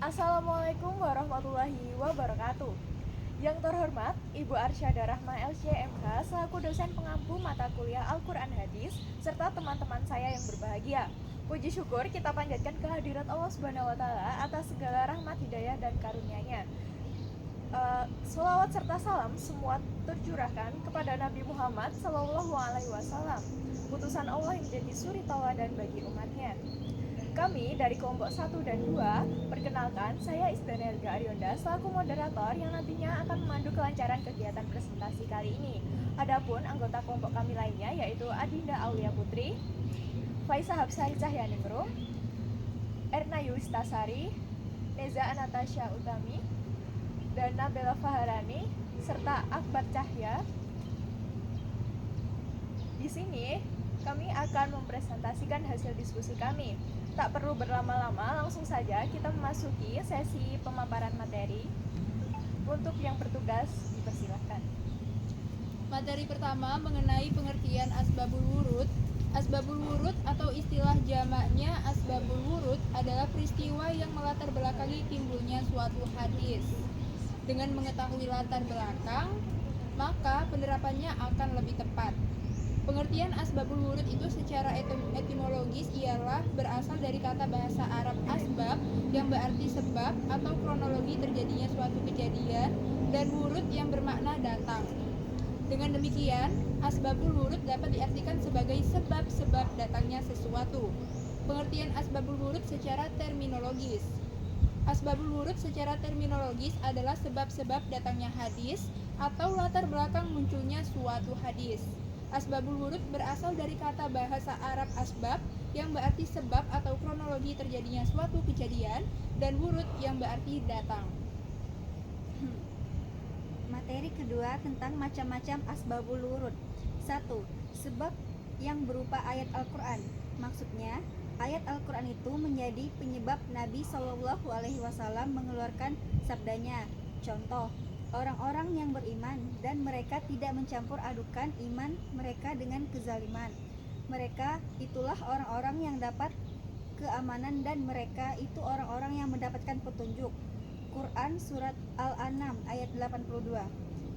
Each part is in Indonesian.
Assalamualaikum warahmatullahi wabarakatuh. Yang terhormat Ibu Arsyada Rahma LCMH selaku dosen pengampu mata kuliah Al-Quran Hadis serta teman-teman saya yang berbahagia. Puji syukur kita panjatkan kehadirat Allah Subhanahu wa taala atas segala rahmat hidayah dan karunia-Nya. Selawat serta salam semua tercurahkan kepada Nabi Muhammad Sallallahu Alaihi Wasallam, utusan Allah yang jadi suri tauladan bagi umatnya. Kami dari kelompok 1 dan 2, perkenalkan saya Isdana Helga Arionda selaku moderator yang nantinya akan memandu kelancaran kegiatan presentasi kali ini. Adapun anggota kelompok kami lainnya yaitu Adinda Aulia Putri, Faisah Habsari Cahyaningrum, Erna Yulistasari, Neza Anatasha Utami, dan Nabela Faharani, serta Akbar Cahya. Di sini kami akan mempresentasikan hasil diskusi kami. Tak perlu berlama-lama, langsung saja kita memasuki sesi pemaparan materi. Untuk yang bertugas, dipersilakan. Materi pertama mengenai pengertian asbabul wurud. Asbabul wurud atau istilah jamaknya asbabul wurud adalah peristiwa yang melatar belakangi timbulnya suatu hadis. Dengan mengetahui latar belakang, maka penerapannya akan lebih tepat. Pengertian asbabul wurud itu secara etimologis ialah berasal dari kata bahasa Arab asbab yang berarti sebab atau kronologi terjadinya suatu kejadian, dan wurud yang bermakna datang. Dengan demikian, asbabul wurud dapat diartikan sebagai sebab-sebab datangnya sesuatu. Pengertian asbabul wurud secara terminologis. Asbabul wurud secara terminologis adalah sebab-sebab datangnya hadis atau latar belakang munculnya suatu hadis. Asbabul wurud berasal dari kata bahasa Arab asbab yang berarti sebab atau kronologi terjadinya suatu kejadian, dan wurud yang berarti datang. Materi kedua tentang macam-macam asbabul wurud. 1. Sebab yang berupa ayat Al-Quran. Maksudnya, ayat Al-Quran itu menjadi penyebab Nabi SAW mengeluarkan sabdanya. Contoh, orang-orang yang beriman dan mereka tidak mencampur adukan iman mereka dengan kezaliman. Mereka itulah orang-orang yang dapat keamanan dan mereka itu orang-orang yang mendapatkan petunjuk. Quran Surat Al-An'am ayat 82.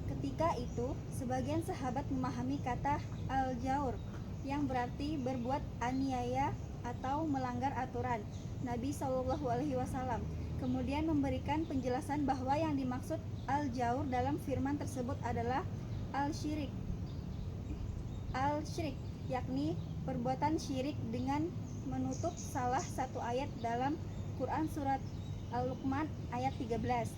Ketika itu, sebagian sahabat memahami kata al-jaur yang berarti berbuat aniaya atau melanggar aturan Nabi SAW. Kemudian memberikan penjelasan bahwa yang dimaksud al-jaur dalam firman tersebut adalah al-syirik, yakni perbuatan syirik dengan menutup salah satu ayat dalam Quran Surat Al-Luqman ayat 13.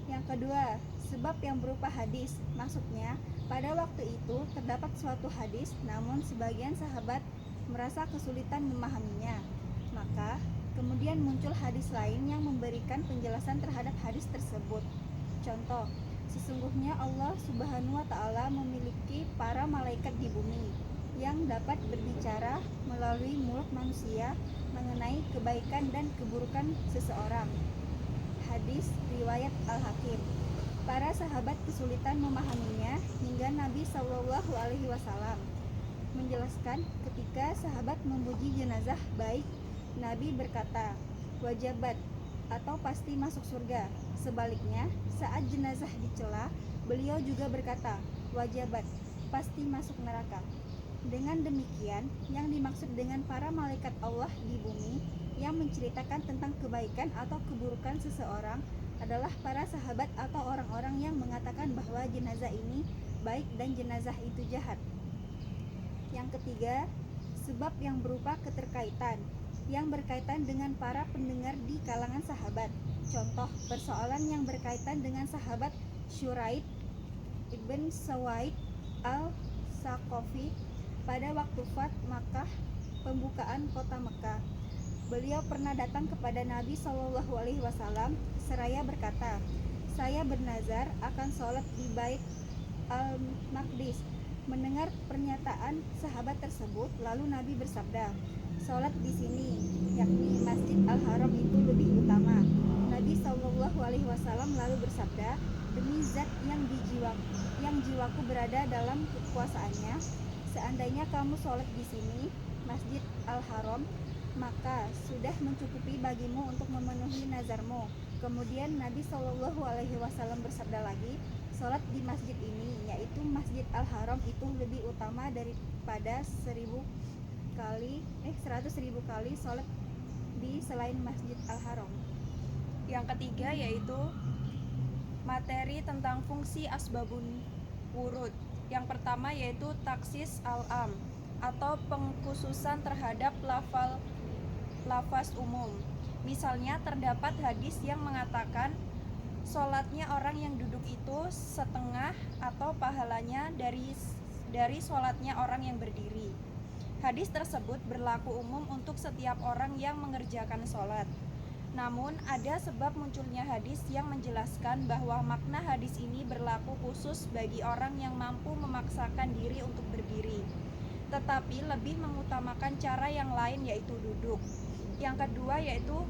Yang kedua, sebab yang berupa hadis. Maksudnya, pada waktu itu terdapat suatu hadis, namun sebagian sahabat merasa kesulitan memahaminya. Maka kemudian muncul hadis lain yang memberikan penjelasan terhadap hadis tersebut. Contoh, sesungguhnya Allah Subhanahu wa taala memiliki para malaikat di bumi yang dapat berbicara melalui mulut manusia mengenai kebaikan dan keburukan seseorang. Hadis riwayat Al-Hakim. Para sahabat kesulitan memahaminya hingga Nabi SAW menjelaskan ketika sahabat memuji jenazah baik, Nabi berkata, wajabat atau pasti masuk surga. Sebaliknya, saat jenazah dicela, beliau juga berkata, wajabat, pasti masuk neraka. Dengan demikian, yang dimaksud dengan para malaikat Allah di bumi yang menceritakan tentang kebaikan atau keburukan seseorang adalah para sahabat atau orang-orang yang mengatakan bahwa jenazah ini baik dan jenazah itu jahat. Yang ketiga, sebab yang berupa keterkaitan yang berkaitan dengan para pendengar di kalangan sahabat. Contoh, persoalan yang berkaitan dengan sahabat Syuraid ibn Sawaid al-Saqafi pada waktu Fath Makkah, pembukaan kota Mekah. Beliau pernah datang kepada Nabi SAW seraya berkata, saya bernazar akan sholat di Bait Al-Maqdis. Mendengar pernyataan sahabat tersebut, lalu Nabi bersabda, sholat di sini, yakni Masjid Al-Haram itu lebih utama. Nabi SAW lalu bersabda, demi zat yang jiwaku berada dalam kekuasaannya, seandainya kamu sholat di sini, Masjid Al-Haram, maka sudah mencukupi bagimu untuk memenuhi nazarmu. Kemudian Nabi Shallallahu Alaihi Wasallam bersabda lagi, sholat di masjid ini, yaitu Masjid Al-Haram, itu lebih utama daripada 100.000 kali sholat di selain Masjid Al-Haram. Yang ketiga yaitu materi tentang fungsi asbabun wurud. Yang pertama yaitu taksis al-am atau pengkhususan terhadap lafaz umum. Misalnya terdapat hadis yang mengatakan sholatnya orang yang duduk itu setengah atau pahalanya dari sholatnya orang yang berdiri. Hadis tersebut berlaku umum untuk setiap orang yang mengerjakan sholat. Namun ada sebab munculnya hadis yang menjelaskan bahwa makna hadis ini berlaku khusus bagi orang yang mampu memaksakan diri untuk berdiri, tetapi lebih mengutamakan cara yang lain yaitu duduk. Yang kedua yaitu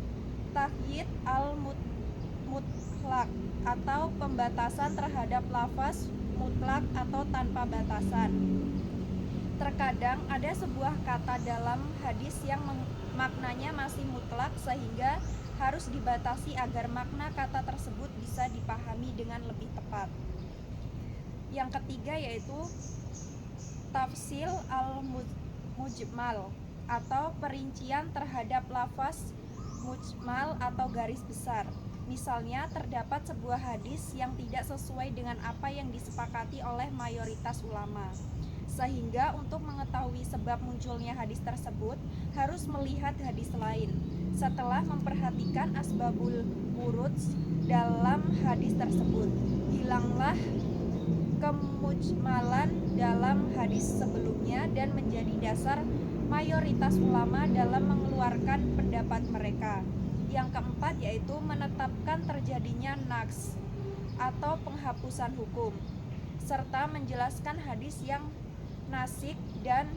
takyid al-mutlak atau pembatasan terhadap lafaz mutlak atau tanpa batasan. Terkadang ada sebuah kata dalam hadis yang maknanya masih mutlak sehingga harus dibatasi agar makna kata tersebut bisa dipahami dengan lebih tepat. Yang ketiga yaitu tafsil al-mujmal atau perincian terhadap lafaz mujmal atau garis besar. Misalnya terdapat sebuah hadis yang tidak sesuai dengan apa yang disepakati oleh mayoritas ulama, sehingga untuk mengetahui sebab munculnya hadis tersebut harus melihat hadis lain. Setelah memperhatikan asbabul wurud dalam hadis tersebut, hilanglah kemujmalan dalam hadis sebelumnya dan menjadi dasar mayoritas ulama dalam mengeluarkan pendapat mereka. Yang keempat yaitu menetapkan terjadinya naqs atau penghapusan hukum, serta menjelaskan hadis yang nasikh dan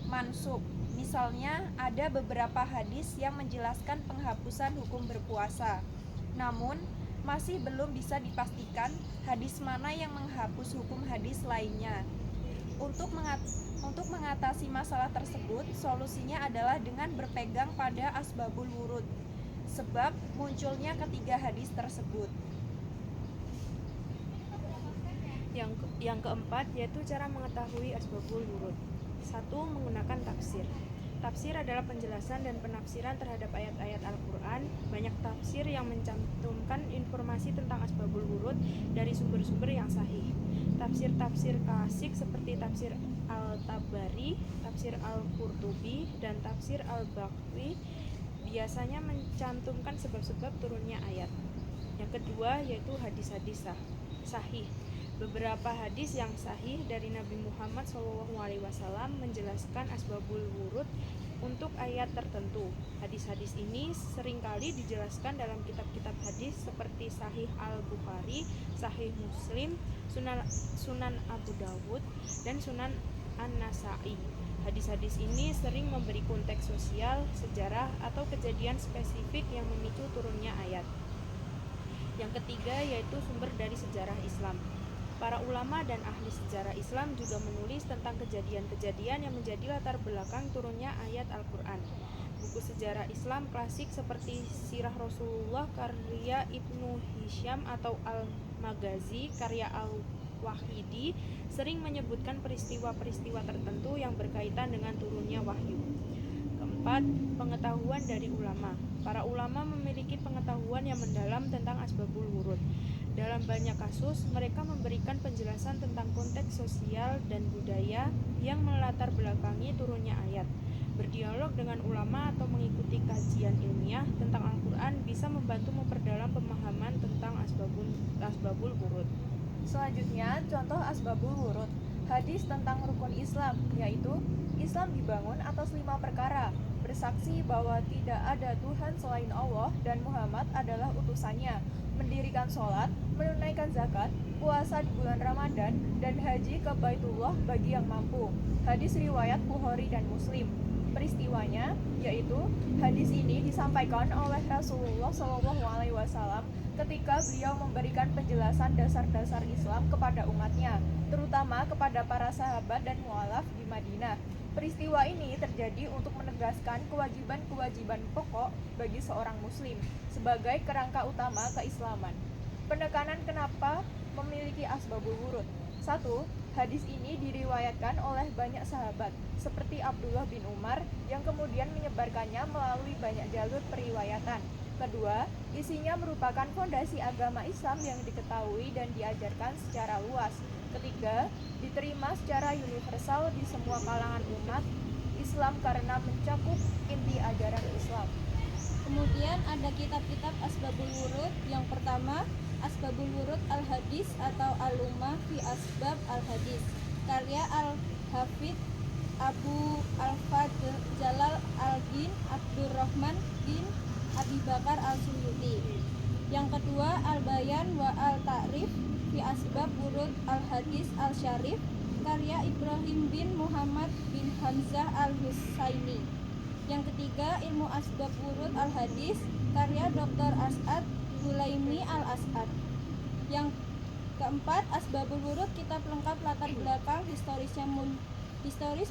mansukh. Misalnya ada beberapa hadis yang menjelaskan penghapusan hukum berpuasa, namun masih belum bisa dipastikan hadis mana yang menghapus hukum hadis lainnya. Untuk mengatasi masalah tersebut, solusinya adalah dengan berpegang pada asbabul wurud, sebab munculnya ketiga hadis tersebut. Yang keempat yaitu cara mengetahui asbabul wurud. 1. Menggunakan tafsir. Tafsir adalah penjelasan dan penafsiran terhadap ayat-ayat Al-Quran. Banyak tafsir yang mencantumkan informasi tentang asbabul wurud dari sumber-sumber yang sahih. Tafsir-tafsir klasik seperti tafsir Al-Tabari, tafsir Al-Qurtubi, dan tafsir Al-Baghawi biasanya mencantumkan sebab-sebab turunnya ayat. Yang kedua yaitu hadis-hadis sahih. Beberapa hadis yang sahih dari Nabi Muhammad SAW menjelaskan asbabul wurud untuk ayat tertentu. Hadis-hadis ini seringkali dijelaskan dalam kitab-kitab hadis seperti Sahih Al-Bukhari, Sahih Muslim, Sunan Abu Dawud, dan Sunan An-Nasa'i. Hadis-hadis ini sering memberi konteks sosial, sejarah, atau kejadian spesifik yang memicu turunnya ayat. Yang ketiga yaitu sumber dari sejarah Islam. Para ulama dan ahli sejarah Islam juga menulis tentang kejadian-kejadian yang menjadi latar belakang turunnya ayat Al-Quran. Buku sejarah Islam klasik seperti Sirah Rasulullah karya Ibnu Hisham atau Al-Maghazi karya Al-Wahidi sering menyebutkan peristiwa-peristiwa tertentu yang berkaitan dengan turunnya wahyu. Keempat, pengetahuan dari ulama. Para ulama memiliki pengetahuan yang mendalam tentang asbabul wurud. Dalam banyak kasus, mereka memberikan penjelasan tentang konteks sosial dan budaya yang melatar belakangi turunnya ayat. Berdialog dengan ulama atau mengikuti kajian ilmiah tentang Al-Quran bisa membantu memperdalam pemahaman tentang asbabul wurud. Selanjutnya, contoh asbabul wurud. Hadis tentang rukun Islam, yaitu Islam dibangun atas 5 perkara. Bersaksi bahwa tidak ada Tuhan selain Allah dan Muhammad adalah utusannya, mendirikan sholat, menunaikan zakat, puasa di bulan Ramadan, dan haji ke Baitullah bagi yang mampu. Hadis riwayat Bukhari dan Muslim. Peristiwanya yaitu hadis ini disampaikan oleh Rasulullah SAW ketika beliau memberikan penjelasan dasar-dasar Islam kepada umatnya, terutama kepada para sahabat dan mualaf di Madinah. Peristiwa ini terjadi untuk menegaskan kewajiban-kewajiban pokok bagi seorang muslim sebagai kerangka utama keislaman. Penekanan kenapa memiliki asbabul wurud. 1. Hadis ini diriwayatkan oleh banyak sahabat, seperti Abdullah bin Umar yang kemudian menyebarkannya melalui banyak jalur periwayatan. Kedua, isinya merupakan fondasi agama Islam yang diketahui dan diajarkan secara luas. Ketiga, diterima secara universal di semua kalangan umat Islam karena mencakup inti ajaran Islam. Kemudian ada kitab-kitab asbabul wurud. Yang pertama, Asbabul Wurud Al-Hadis atau Al-Ummah fi Asbab Al-Hadis, karya Al-Hafidh Abu Al-Fadl Jalal Al-Din Abdurrahman bin Abi Bakar Al-Suyuti. Yang kedua, Al-Bayan wa Al-Ta'rif fi Asbab Wurud Al-Hadis Al-Syarif, karya Ibrahim bin Muhammad bin Hamzah Al-Husaini. Yang ketiga, Ilmu Asbab Wurud Al-Hadis, karya Dr. As'ad Hulaimi Al-As'ad. Yang keempat, Asbabul Wurud, kitab lengkap latar belakang historis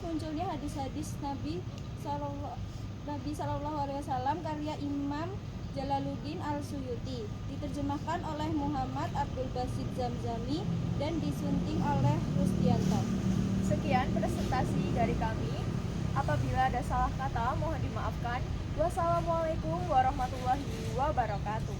munculnya hadis-hadis Nabi Sallallahu Alaihi Wasallam, karya Imam Jalaluddin Al-Suyuti, diterjemahkan oleh Muhammad Abdul Basit Zamzami dan disunting oleh Rusdianto. Sekian presentasi dari kami. Apabila ada salah kata mohon dimaafkan. Wassalamualaikum warahmatullahi wabarakatuh.